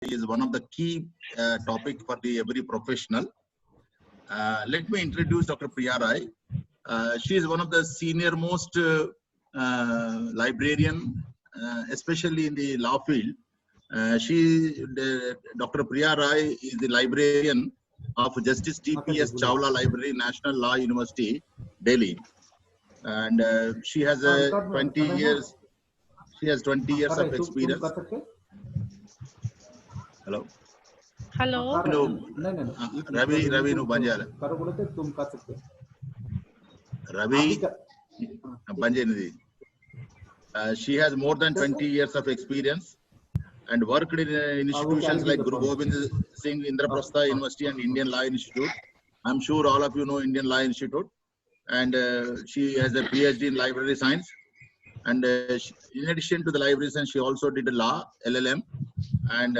is one of the key topic for the every professional. Let me introduce Dr. Priya Rai. She is one of the senior most librarian, especially in the law field. Dr. Priya Rai is the librarian of Justice T.P.S. Chawla Library, National Law University, Delhi, and she has 20 years. She has 20 years of experience. Hello. Hello. Ravi no Banjala. Ravi Banjani. She has more than 20 years of experience and worked in institutions like Guru Gobind Singh Indraprastha University and Indian Law Institute. I'm sure all of you know Indian Law Institute. And she has a PhD in library science. And in addition to the library science, she also did a law, LLM. And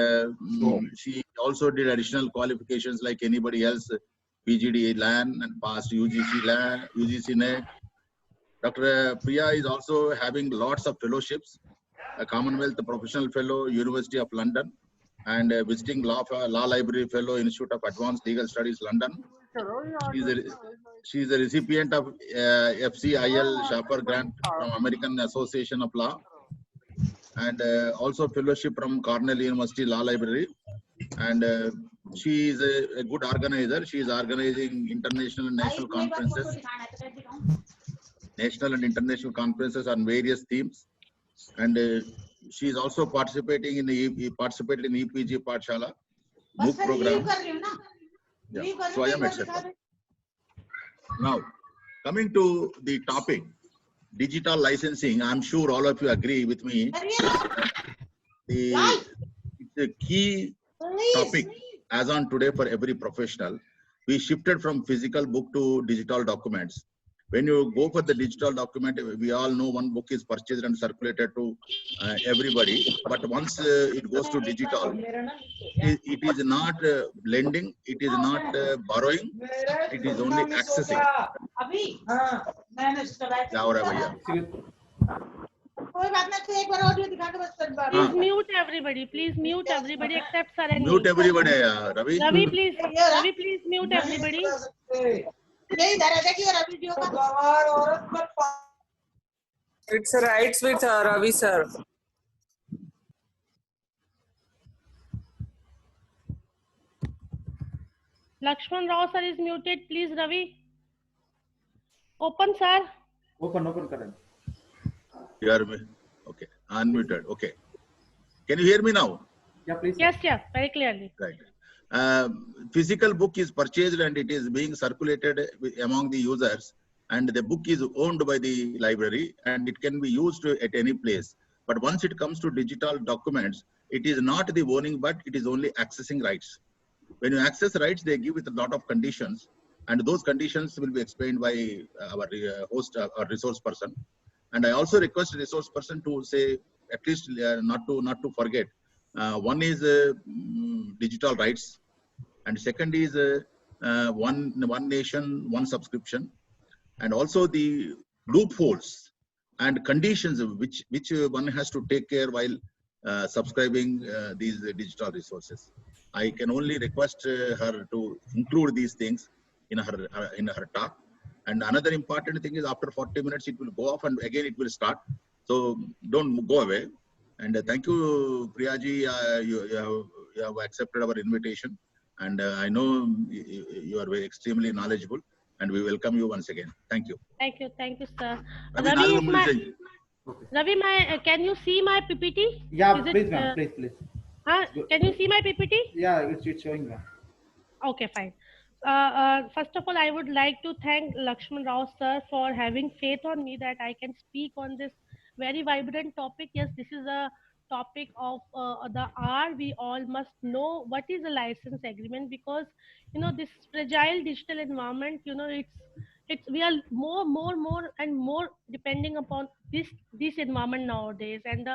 she also did additional qualifications like anybody else, PGD LAN and passed UGC LAN, UGC NET. Dr. Priya is also having lots of fellowships, a Commonwealth Professional Fellow, University of London, and visiting law library fellow, Institute of Advanced Legal Studies, London. She is a recipient of FCIL Schaffer Grant from American Association of Law, and also fellowship from Cornell University Law Library. And she is a good organizer. She is organizing international and national conferences, on various themes. And she is also participating in the participated in EPG Pathshala, MOOC program, Swayam, etc. Now, coming to the topic, digital licensing, I'm sure all of you agree with me. It's a key topic as on today for every professional. We shifted from physical book to digital documents. When you go for the digital document, we all know one book is purchased and circulated to everybody. But once it goes to digital, it is not lending, it is not borrowing, it is only accessing. Please mute everybody. Please mute everybody except Sir and Mute everybody, Ravi. Ravi, please. Ravi, please mute everybody. It's rights with Ravi sir. Lakshman Rao sir is muted. Please, Ravi. Open, sir. Open, Karan. You are okay. Unmuted. Okay. Can you hear me now? Yeah, please. Yes, yes, very clearly. Right. Physical book is purchased and it is being circulated among the users, and the book is owned by the library and it can be used at any place. But once it comes to digital documents, it is not the owning, but it is only accessing rights. When you access rights, they give it a lot of conditions, and those conditions will be explained by our host or resource person. And I also request the resource person to say, at least not to forget. One is digital rights, and second is one nation, one subscription, and also the loopholes and conditions which one has to take care while subscribing these digital resources. I can only request her to include these things in her talk. And another important thing is after 40 minutes it will go off and again it will start. So don't go away. And thank you, Priyaji. You have accepted our invitation, and I know you are very extremely knowledgeable, and we welcome you once again. Thank you. Thank you, sir. Ravi, can you see my PPT? Yeah, please, ma'am. Please. Can you see my PPT? Yeah, it's showing, ma'am. Okay, fine. First of all, I would like to thank Lakshman Rao sir for having faith on me that I can speak on this very vibrant topic. Yes, this is a topic of the hour. We all must know what is a license agreement, because this fragile digital environment, it's we are more and more depending upon this environment nowadays, and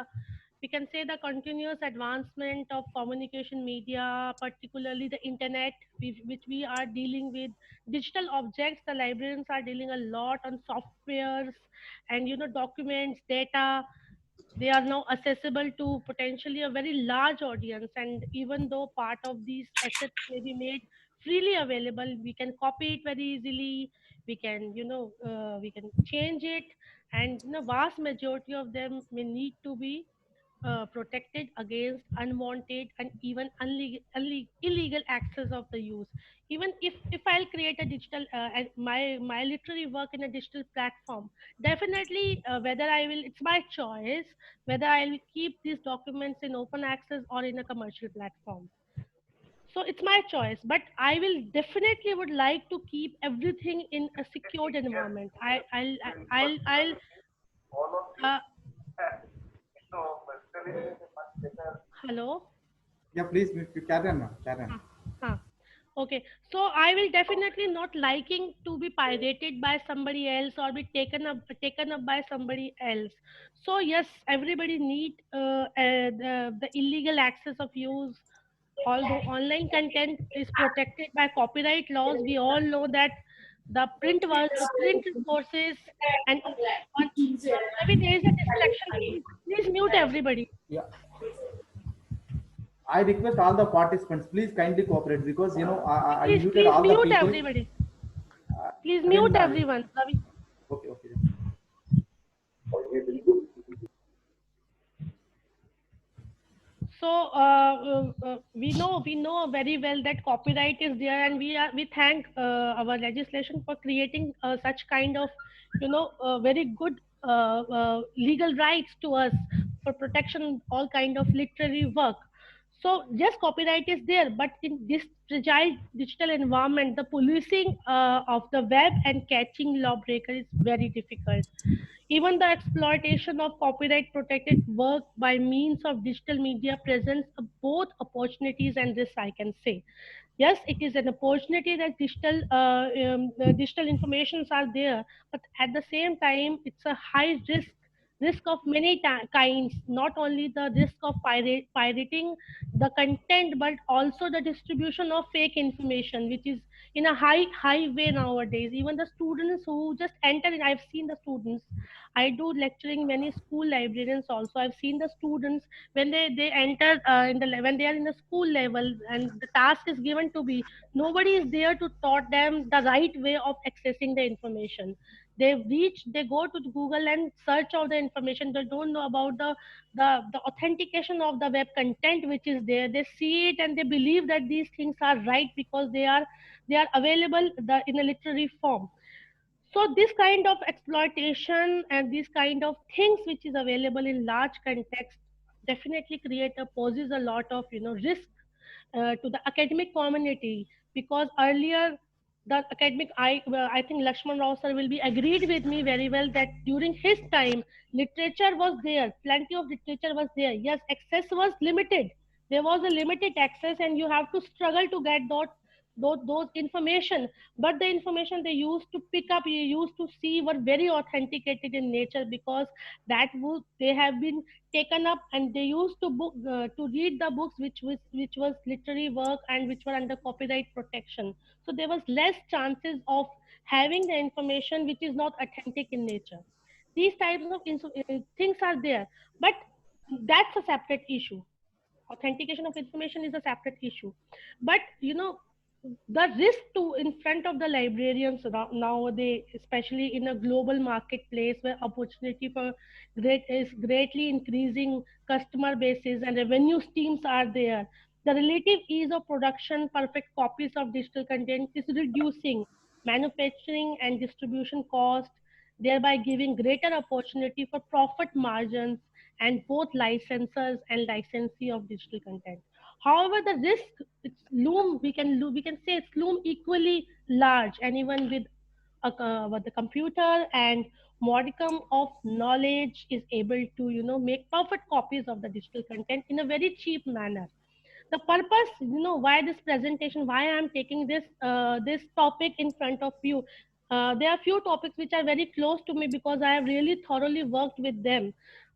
we can say the continuous advancement of communication media, particularly the internet, which we are dealing with digital objects. The librarians are dealing a lot on softwares and documents, data. they are now accessible to potentially a very large audience. And even though part of these assets may be made freely available, we can copy it very easily. We can, we can change it, and vast majority of them may need to be protected against unwanted and even illegal access of the use. Even if I'll create a digital my literary work in a digital platform, definitely whether I will, it's my choice whether I'll keep these documents in open access or in a commercial platform. So it's my choice, but I will definitely would like to keep everything in a secured environment. I'll uh, hello. Yeah, please, you carry on, ma'am. Carry on. Huh. Okay, so I will definitely not liking to be pirated by somebody else or be taken up by somebody else. So yes, everybody need the illegal access of use. Although online content is protected by copyright laws, we all know that the print resources and maybe there is a distraction. Please mute everybody. Yeah. I request all the participants, please kindly cooperate because I Please, muted please all the mute people. everybody. Please I mean, mute everyone, Ravi. okay, okay. So we know very well that copyright is there, and we thank our legislation for creating such kind of very good legal rights to us for protection all kind of literary work. So yes, copyright is there, but in this fragile digital environment, the policing of the web and catching lawbreaker is very difficult. Even the exploitation of copyright protected work by means of digital media presents both opportunities and risks, I can say. Yes, it is an opportunity that digital informations are there, but at the same time, it's a high risk of many kinds, not only the risk of pirating the content, but also the distribution of fake information, which is in a high way nowadays. Even the students who just enter in, I've seen the students, I do lecturing many school librarians also. I've seen the students when they enter when they are in the school level and the task is given to be, nobody is there to taught them the right way of accessing the information. They go to Google and search all the information. They don't know about the authentication of the web content which is there. They see it and they believe that these things are right because they are available in a literary form. So this kind of exploitation and these kind of things which is available in large context definitely poses a lot of risk to the academic community, because earlier the academic, I think Lakshman Rao sir will be agreed with me very well that during his time literature was there, plenty of literature was there. Yes, access was limited. There was a limited access and you have to struggle to get those information, but the information they used to pick up, you used to see, were very authenticated in nature, because that book they have been taken up and they used to read the books which was literary work and which were under copyright protection. So there was less chances of having the information which is not authentic in nature. These types of things are there, but that's a separate issue. Authentication of information is a separate issue. But the risk to in front of the librarians nowadays, especially in a global marketplace where opportunity for is greatly increasing, customer bases and revenue streams are there, the relative ease of production perfect copies of digital content is reducing manufacturing and distribution cost, thereby giving greater opportunity for profit margins and both licensors and licensee of digital content. However, the risk we can say it's loom equally large. Anyone with the computer and modicum of knowledge is able to make perfect copies of the digital content in a very cheap manner. The purpose, why this presentation, why I am taking this topic in front of you, there are few topics which are very close to me because I have really thoroughly worked with them,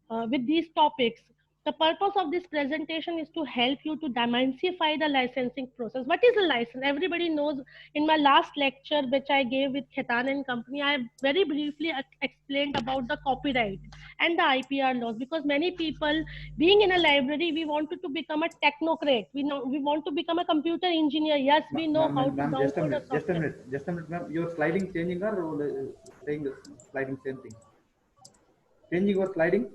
with these topics. The purpose of this presentation is to help you to demystify the licensing process. What is a license? Everybody knows. In my last lecture, which I gave with Khaitan and company, I very briefly explained about the copyright and the IPR laws, because many people, being in a library, we wanted to become a technocrat. We want to become a computer engineer. Yes, we know how to Ma'am, just a download a minute, just a software. minute, just a minute, ma'am. Your sliding changing or saying the sliding same thing? Changing or sliding?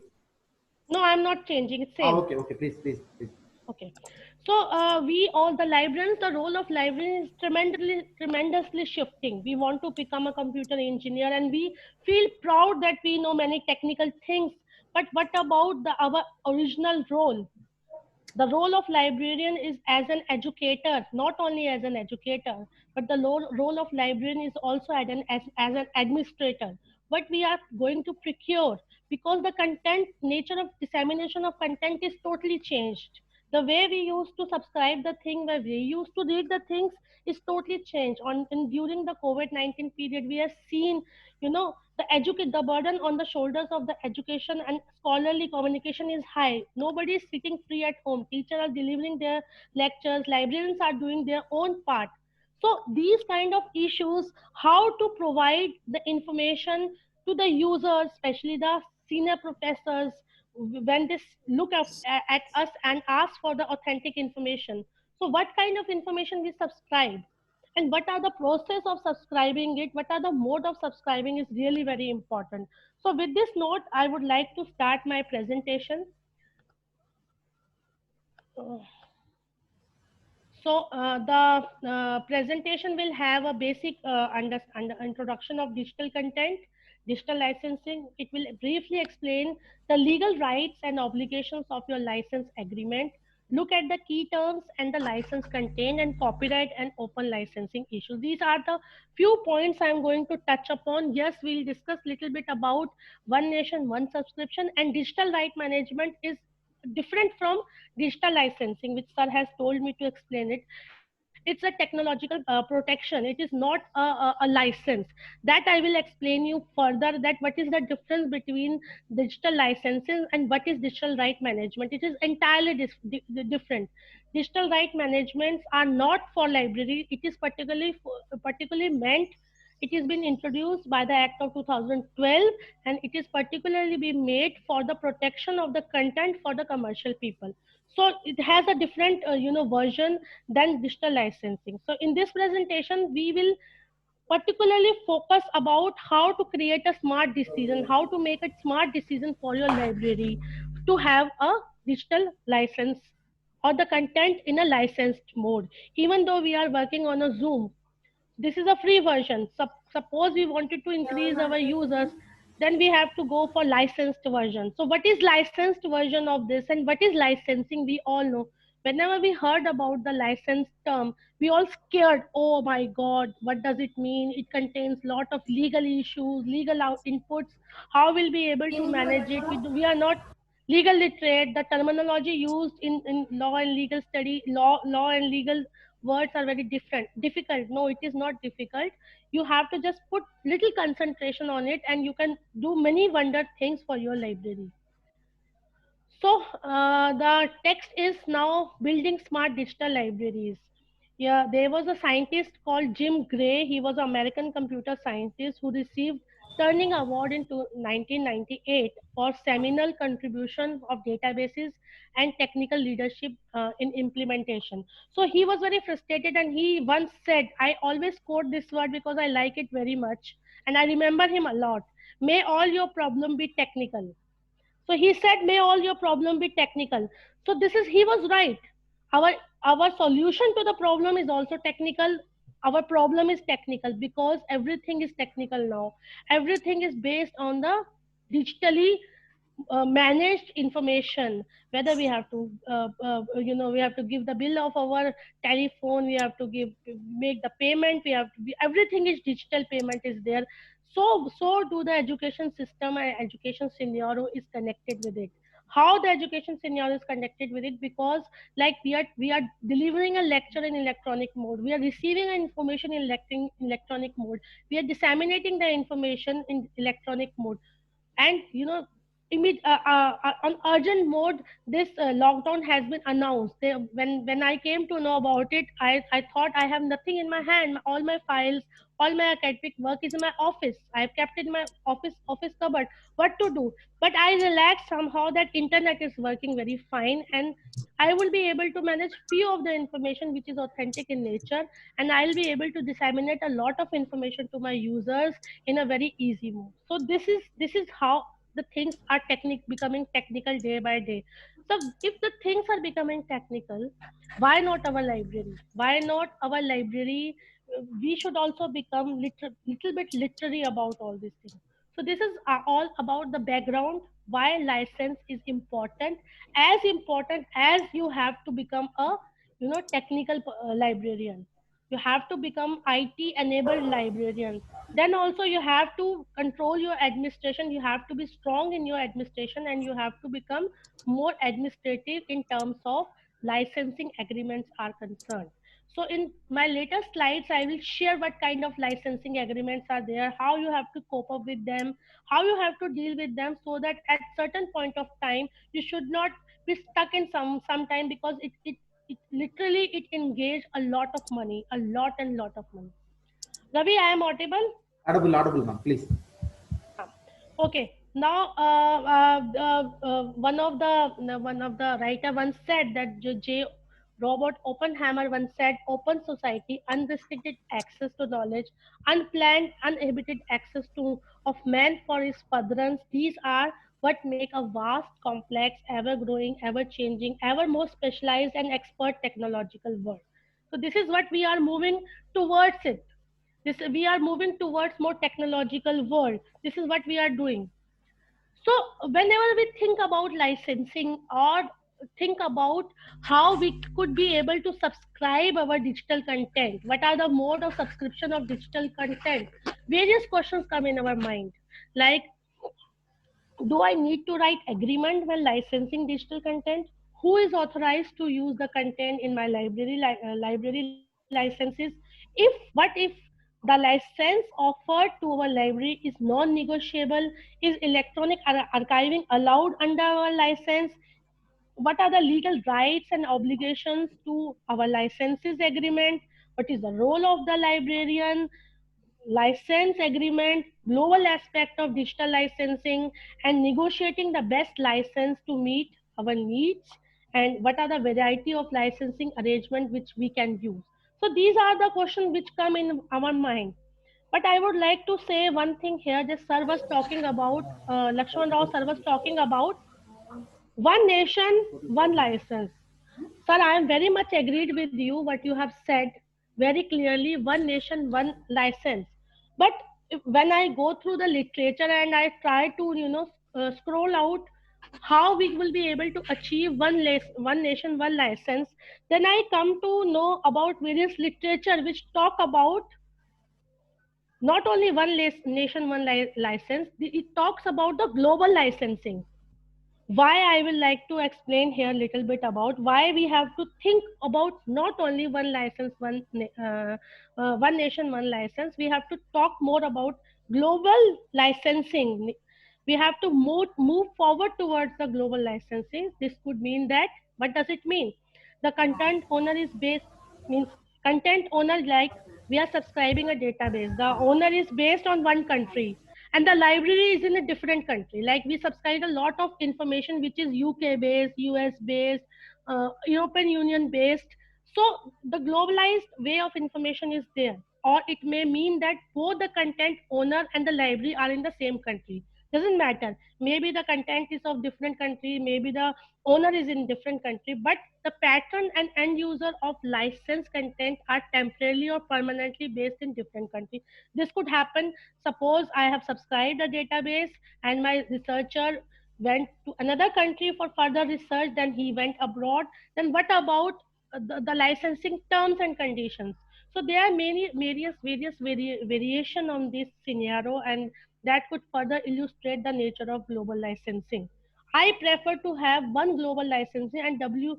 No, I'm not changing. It's same. Okay, okay, please, please, please. Okay. So we all, the librarians, the role of librarian is tremendously shifting. We want to become a computer engineer and we feel proud that we know many technical things. But what about our original role? The role of librarian is as an educator, not only as an educator, but the role of librarian is also as an administrator. What we are going to procure, because the content, nature of dissemination of content is totally changed. The way we used to subscribe the thing, where we used to read the things, is totally changed. During the COVID-19 period, we have seen, the burden on the shoulders of the education and scholarly communication is high. Nobody is sitting free at home. Teachers are delivering their lectures, librarians are doing their own part. So these kind of issues, how to provide the information to the users, especially the senior professors, when they look at us and ask for the authentic information. So what kind of information we subscribe, and what are the process of subscribing it, what are the mode of subscribing, is really very important. So with this note, I would like to start my presentation. The presentation will have a basic introduction of digital content, digital licensing. It will briefly explain the legal rights and obligations of your license agreement, look at the key terms and the license contained, and copyright and open licensing issues. These are the few points I'm going to touch upon. Yes, we'll discuss little bit about one nation, one subscription, and digital right management is different from digital licensing, which sir has told me to explain it. It's a technological protection. It is not a license. That I will explain you further, that what is the difference between digital licensing and what is digital right management. It is entirely different. Digital right managements are not for library. It is particularly meant, it has been introduced by the Act of 2012, and it is particularly been made for the protection of the content for the commercial people. So it has a different version than digital licensing. So in this presentation, we will particularly focus about how to create a smart decision, how to make a smart decision for your library to have a digital license or the content in a licensed mode. Even though we are working on a Zoom, this is a free version. Suppose we wanted to increase our users, then we have to go for licensed version. So what is licensed version of this and what is licensing? We all know. Whenever we heard about the license term, we all scared. Oh my God, what does it mean? It contains lot of legal issues, legal inputs. How will we be able to manage it? We are not legal literate. The terminology used in law and legal study, law and legal words are very difficult. No, it is not difficult. You have to just put little concentration on it and you can do many wonder things for your library. So the text is now building smart digital libraries. Yeah, there was a scientist called Jim Gray. He was an American computer scientist who received Turing Award in 1998 for seminal contribution of databases and technical leadership in implementation. So he was very frustrated and he once said, I always quote this word because I like it very much and I remember him a lot. May all your problem be technical. So he said, may all your problem be technical. So he was right. Our solution to the problem is also technical. Our problem is technical because everything is technical now. Everything is based on the digitally managed information. Whether we have to, we have to give the bill of our telephone, we have to make the payment, everything is digital payment is there. So do the education system and education scenario is connected with it. How the education scenario is connected with it, because like we are delivering a lecture in electronic mode, we are receiving information in electronic mode, we are disseminating the information in electronic mode, and on urgent mode, this lockdown has been announced. When I came to know about it, I thought I have nothing in my hand. All my files, all my academic work is in my office. I've kept it in my office cupboard. What to do? But I relaxed somehow that internet is working very fine, and I will be able to manage few of the information which is authentic in nature, and I'll be able to disseminate a lot of information to my users in a very easy mode. So this is how the things are becoming technical day by day. So if the things are becoming technical, why not our library? Why not our library? We should also become little bit literary about all these things. So this is all about the background, why license is important as you have to become a technical librarian. You have to become IT enabled librarian. Then also you have to control your administration. You have to be strong in your administration, and you have to become more administrative in terms of licensing agreements are concerned. So in my later slides, I will share what kind of licensing agreements are there, how you have to cope up with them, how you have to deal with them, so that at certain point of time you should not be stuck in some time, because it literally it engage a lot of money, a lot of money. Ravi, I am audible? Audible, ma'am, please. Yeah. Okay. Now, one of the writer once said that Robert Oppenheimer once said, "Open society, unrestricted access to knowledge, unplanned, uninhibited access to of man for his furtherance. These are what make a vast, complex, ever-growing, ever-changing, ever more specialized and expert technological world." So this is what we are moving towards it. This we are moving towards more technological world. This is what we are doing. So whenever we think about licensing, or think about how we could be able to subscribe our digital content, what are the mode of subscription of digital content, various questions come in our mind, like, do I need to write agreement when licensing digital content? Who is authorized to use the content in my library licenses? What if the license offered to our library is non-negotiable? Is electronic archiving allowed under our license? What are the legal rights and obligations to our licenses agreement? What is the role of the librarian? License agreement, global aspect of digital licensing, and negotiating the best license to meet our needs, and what are the variety of licensing arrangement which we can use. So these are the questions which come in our mind. But I would like to say one thing here. This sir was talking about, Lakshman Rao sir was talking about one nation, one license. Sir, I am very much agreed with you what you have said very clearly, one nation, one license. But when I go through the literature and I try to, scroll out how we will be able to achieve one nation, one license, then I come to know about various literature which talk about not only nation, one license, it talks about the global licensing. Why I will like to explain here a little bit about why we have to think about not only one license, one nation, one license. We have to talk more about global licensing. We have to move forward towards the global licensing. This could mean that, what does it mean? The content owner is based, means content owner, like we are subscribing a database. The owner is based on one country, and the library is in a different country. Like we subscribe a lot of information which is UK based, US based, European Union based. So the globalized way of information is there. Or it may mean that both the content owner and the library are in the same country. Doesn't matter, maybe the content is of different country, maybe the owner is in different country, but the pattern and end user of licensed content are temporarily or permanently based in different country. This could happen. Suppose I have subscribed a database and my researcher went to another country for further research, then he went abroad. Then what about the licensing terms and conditions? So there are many variation on this scenario, and that could further illustrate the nature of global licensing. I prefer to have one global licensing, and WIPO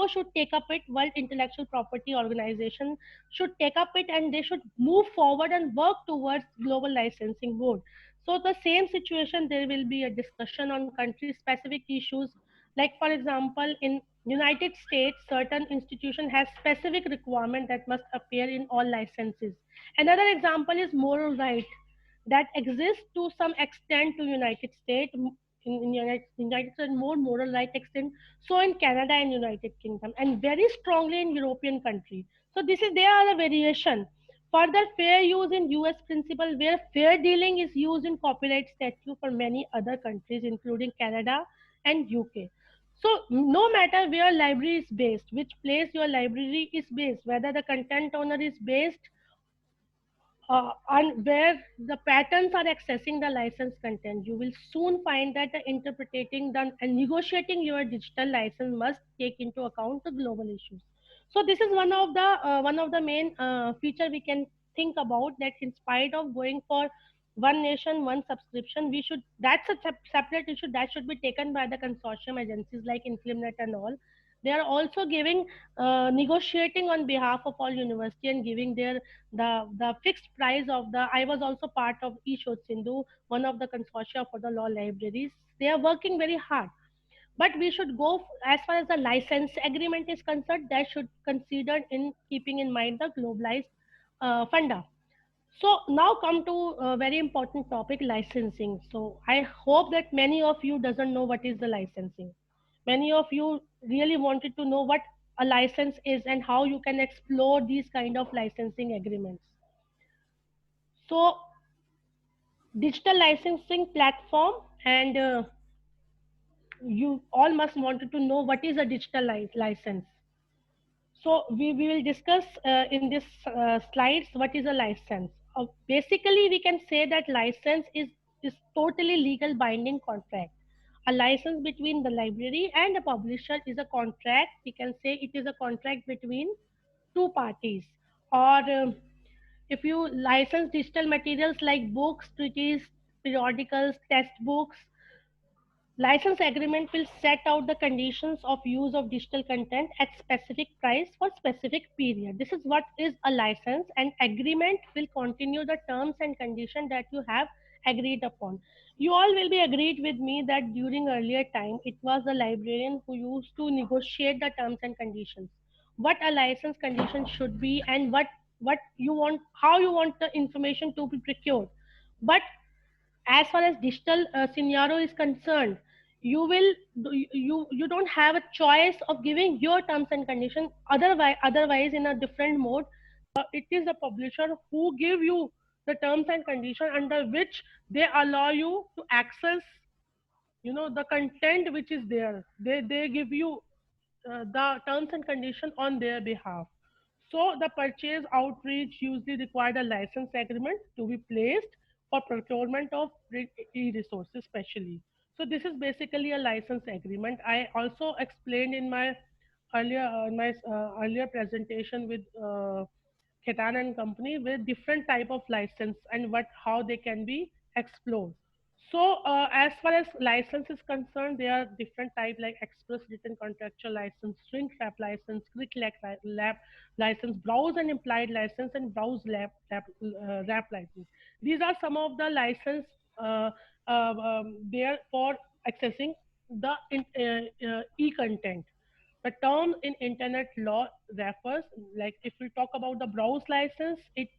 should take up it. World Intellectual Property Organization should take up it, and they should move forward and work towards global licensing board. So the same situation, there will be a discussion on country specific issues. Like for example, in United States, certain institution has specific requirement that must appear in all licenses. Another example is moral right that exists to some extent to United States. In United States, more moral right extent. So in Canada and United Kingdom, and very strongly in European country. So this is there are a variation. Further, fair use in US principle, where fair dealing is used in copyright statute for many other countries, including Canada and UK. So no matter where library is based, which place your library is based, whether the content owner is based on where the patterns are accessing the licensed content, you will soon find that the interpreting the and negotiating your digital license must take into account the global issues. So this is one of the main feature we can think about, that in spite of going for one nation, one subscription, we should that's a separate issue that should be taken by the consortium agencies like Inflimnet and all. They are also giving negotiating on behalf of all university and giving their the fixed price of the. I was also part of eShod Sindhu, one of the consortia for the law libraries. They are working very hard, but we should go as far as the license agreement is concerned. That should considered in keeping in mind the globalized funda. So now come to a very important topic, licensing. So I hope that many of you doesn't know what is the licensing. Many of you really wanted to know what a license is and how you can explore these kind of licensing agreements. So digital licensing platform, and you all must wanted to know what is a digital license. So we will discuss in this slides what is a license. Basically, we can say that license is totally legal binding contract. A license between the library and the publisher is a contract. We can say it is a contract between two parties. Or if you license digital materials like books, treatises, periodicals, textbooks, license agreement will set out the conditions of use of digital content at specific price for specific period. This is what is a license, and agreement will continue the terms and conditions that you have agreed upon. You all will be agreed with me that during earlier time, it was the librarian who used to negotiate the terms and conditions. What a license condition should be, and what you want, how you want the information to be procured. But as far as digital scenario is concerned, you don't have a choice of giving your terms and conditions. Otherwise in a different mode, it is the publisher who give you the terms and conditions under which they allow you to access, the content which is there. They give you the terms and conditions on their behalf. So the purchase outreach usually required a license agreement to be placed for procurement of e-resources especially. So this is basically a license agreement. I also explained in my earlier presentation with Ketan and company with different type of license and how they can be explored. So, as far as license is concerned, there are different types like express written contractual license, shrink wrap license, quick lab license, browse and implied license, and browse wrap license. These are some of the license there for accessing the e-content. The term in internet law refers, like if we talk about the browse license, it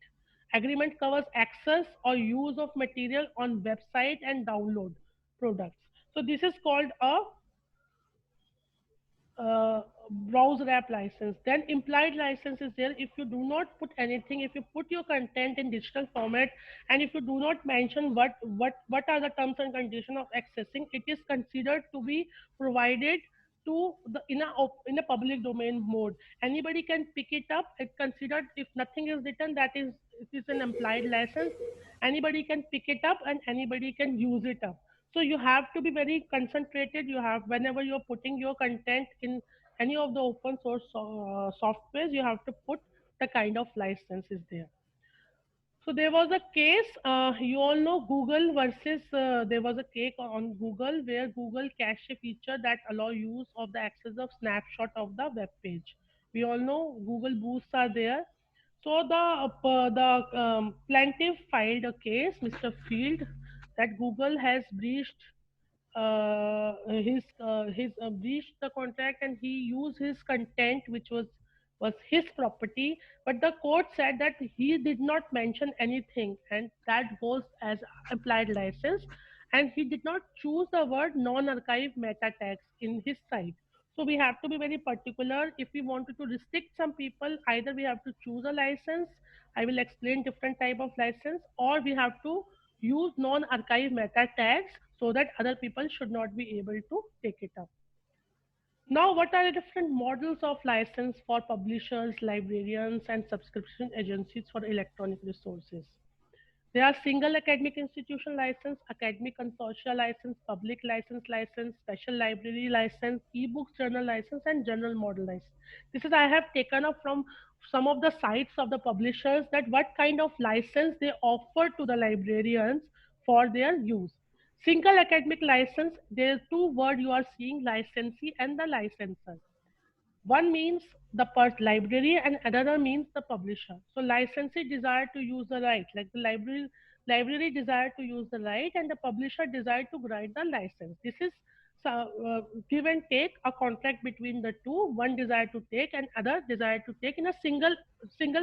agreement covers access or use of material on website and download products. So this is called a browse wrap license. Then implied license is there. If you do not put anything, if you put your content in digital format, and if you do not mention what are the terms and conditions of accessing, it is considered to be provided to the in a public domain mode. Anybody can pick it up. It's considered, if nothing is written, that is, it is an implied license. Anybody can pick it up and anybody can use it up. So you have to be very concentrated. You have, whenever you're putting your content in any of the open source softwares, you have to put the kind of license is there. So there was a case, you all know Google versus, there was a case on Google where Google cache feature that allow use of the access of snapshot of the web page. We all know Google Boosts are there. So the plaintiff filed a case, Mr. Field, that Google has breached breached the contract, and he used his content which was his property, but the court said that he did not mention anything, and that goes as applied license, and he did not choose the word non-archive meta tags in his site. So we have to be very particular. If we wanted to restrict some people, either we have to choose a license, I will explain different type of license, or we have to use non-archive meta tags so that other people should not be able to take it up. Now, what are the different models of license for publishers, librarians, and subscription agencies for electronic resources? There are single academic institution license, academic consortia license, public license, special library license, ebooks journal license, and general model license. This is I have taken up from some of the sites of the publishers, that what kind of license they offer to the librarians for their use. Single academic license, there are two words you are seeing, licensee and the licensor. One means the library and another means the publisher. So licensee desire to use the right, like the library desire to use the right, and the publisher desire to grant the license. This is give and take, a contract between the two. One desire to take and other desire to take in a single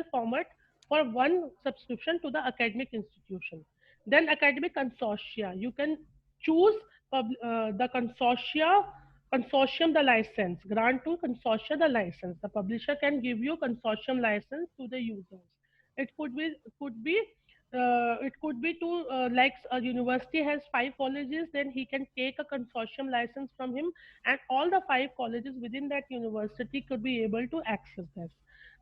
format for one subscription to the academic institution. Then academic consortia, you can choose the consortium the license, grant to consortia the license. The publisher can give you consortium license to the users. It could be to like a university has 5 colleges, then he can take a consortium license from him, and all the 5 colleges within that university could be able to access this.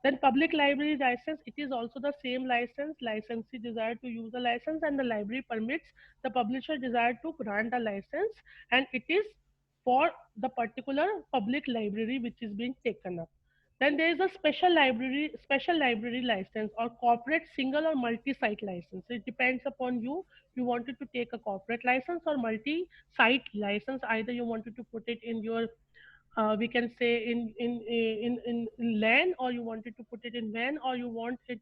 Then public library license, it is also the same license. Licensee desire to use the license, and the library permits the publisher desire to grant the license, and it is for the particular public library which is being taken up. Then there is a special library license, or corporate single or multi-site license. It depends upon you. You wanted to take a corporate license or multi-site license. Either you wanted to put it in your we can say in LAN, or you wanted to put it in WAN, or you want it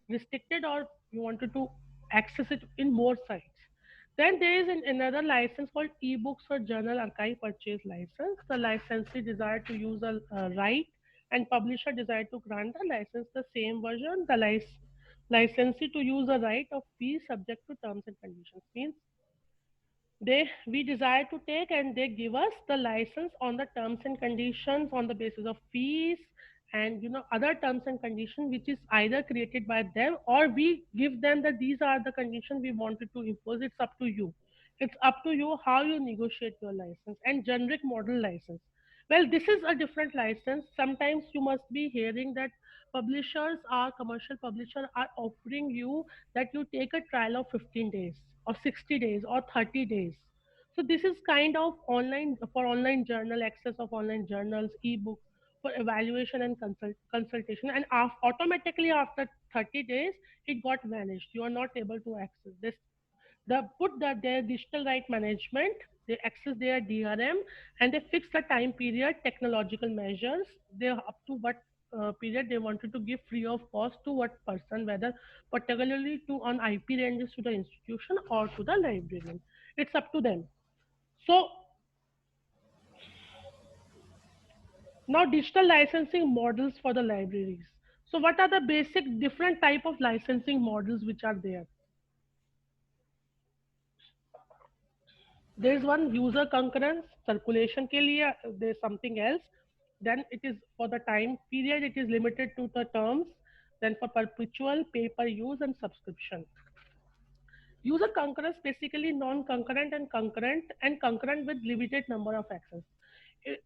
restricted, or you wanted to access it in more sites. Then there is another license called ebooks or journal archive purchase license. The licensee desire to use a right, and publisher desire to grant the license the same version. The licensee to use a right of fee subject to terms and conditions, means we desire to take, and they give us the license on the terms and conditions, on the basis of fees and other terms and conditions, which is either created by them, or we give them that these are the conditions we wanted to impose. It's up to you. It's up to you how you negotiate your license. And generic model license, well, this is a different license. Sometimes you must be hearing that publishers or commercial publishers are offering you that you take a trial of 15 days or 60 days or 30 days. So this is kind of online journal, access of online journals, ebooks, for evaluation and consultation, and automatically after 30 days it got vanished. You are not able to access this. Their digital right management, they access their DRM, and they fix the time period, technological measures, they up to what period they wanted to give free of cost to what person, whether particularly to on IP ranges to the institution or to the librarian. It's up to them. So now digital licensing models for the libraries. So what are the basic different type of licensing models which are there? There is one user concurrence, circulation के लिए there is something else. Then it is for the time period, it is limited to the terms. Then for perpetual, pay per use, and subscription. User concurrence, basically non-concurrent and concurrent with limited number of access.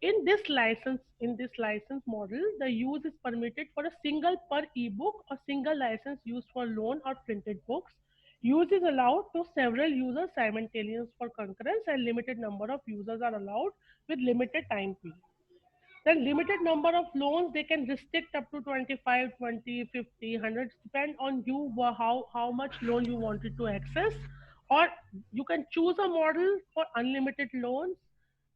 In this license model, the use is permitted for a single per ebook or single license used for loan or printed books. Use is allowed to several users simultaneously for concurrence, and limited number of users are allowed with limited time period. Then limited number of loans, they can restrict up to 25, 20, 50, 100, depend on you how much loan you wanted to access. Or you can choose a model for unlimited loans.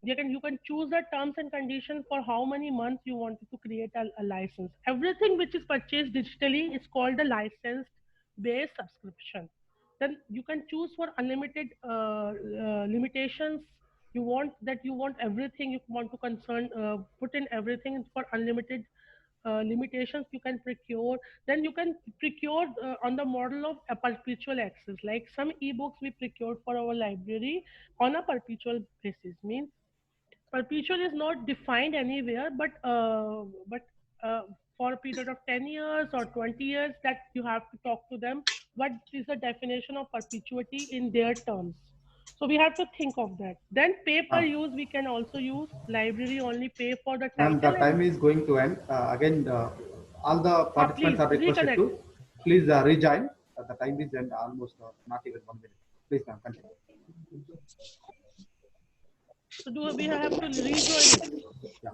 You can choose the terms and conditions for how many months you wanted to create a license. Everything which is purchased digitally is called a licensed based subscription. then you can choose for unlimited limitations. You want everything, you want to put in everything for unlimited limitations you can procure. Then you can procure on the model of a perpetual access. Like some ebooks we procured for our library on a perpetual basis. Means perpetual is not defined anywhere, but for a period of 10 years or 20 years, that you have to talk to them what is the definition of perpetuity in their terms. So we have to think of that. Then pay per use, we can also use. Library only pay for the Ma'am, the title time and is going to end. Again, all the please participants are requested reconnect. to please rejoin. The time is end almost not even 1 minute. Please, ma'am, continue. So do we have to rejoin it? Yeah.